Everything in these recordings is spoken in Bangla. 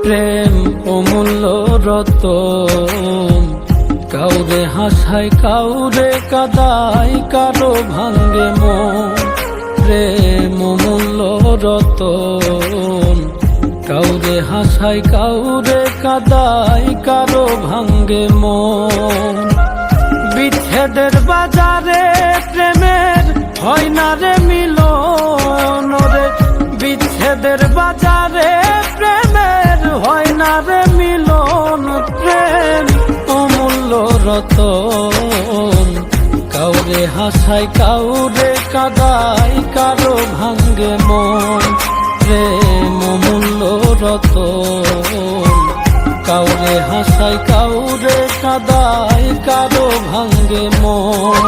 প্রেম অমূল্য রতন, কাউরে হাসায় কাউরে কাদায়, কারো ভাঙ্গে মন। প্রেম অমূল্য রতন, কাউরে হাসায় কাউরে কাদায়, কারো ভাঙ্গে মন। বিচ্ছেদের বাজারে প্রেমের হয় না রে মিলন রে, বিচ্ছেদের বাজারে প্রেমের হয় না রে মিলন। প্রেম অমূল্য রতন, কাউরে হাসায় কাউরে কাদায়, কারো ভাঙ্গে মন। প্রেম অমূল্য রতন, কাউরে হাসায় কাউরে কাদায়, কারো ভাঙ্গে মন।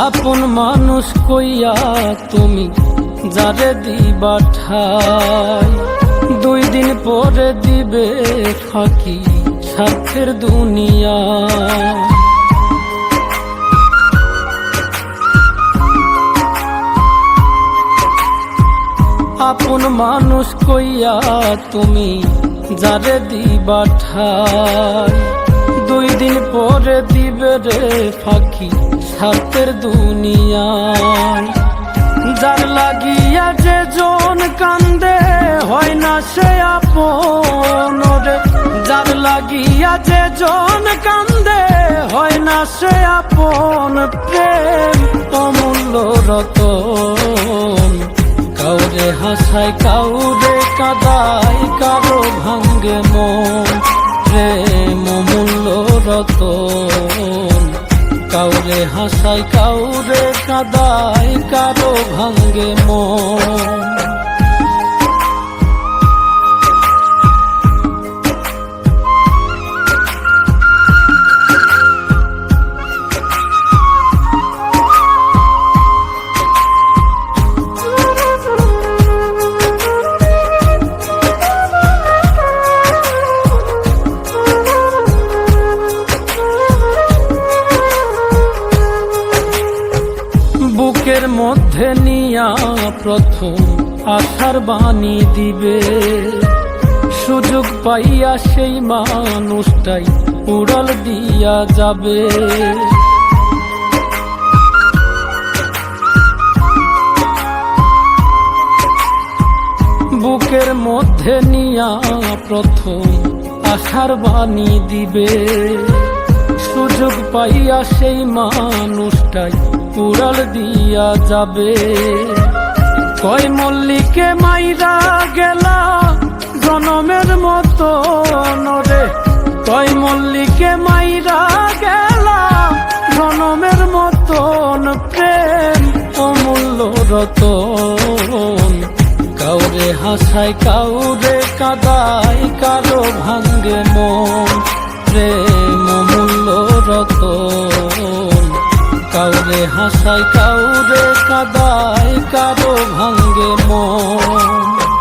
আপন মানুষ কইয়া তুমি যারে দিবা ঠাই, 2 দিন পরে দিবে ফাঁকি স্বার্থের দুনিয়া। আপন মানুষ কইয়া তুমি যারে দিবা ঠাই, 2 দিন পরে দিবে রে ফাঁকি স্বার্থের দুনিয়ায়। যার লাগিয়া যে জন কান্দে হয় না সে আপন রে, যার লাগিয়া যে জন কান্দে হয় না সে আপন। প্রেম অমূল্য রতন, কাউরে হাসায় কাউরে কাদায়, কারো ভাঙ্গে মন। প্রেম অমূল্য রতন, কাউরে হাসায় কাউরে কাদায়, কারো ভাঙ্গে মন। বুকের মধ্যে নিয়া প্রথম আশার বাণী দিবে, সুযোগ পাইয়া সেই মানুষটাই উড়াল দিয়া যাবে। বুকের মধ্যে নিয়া প্রথম আশার বাণী দিবে, সুযোগ পাইয়া সেই মানুষটাই উড়াল দিয়া যাবে। কয় মল্লিকে মাইরা গেলা জনমের মতো রে, কয় মল্লিকে মাইরা গেলা জনমের মতন। প্রেম অমূল্য রতন, কাউরে হাসায় কাউরে কাদায়, কারো ভাঙ্গে মন। প্রেম অমূল্য রতন, কাউরে হাসায় কাউরে কাদায়, কারো ভাঙ্গে মন।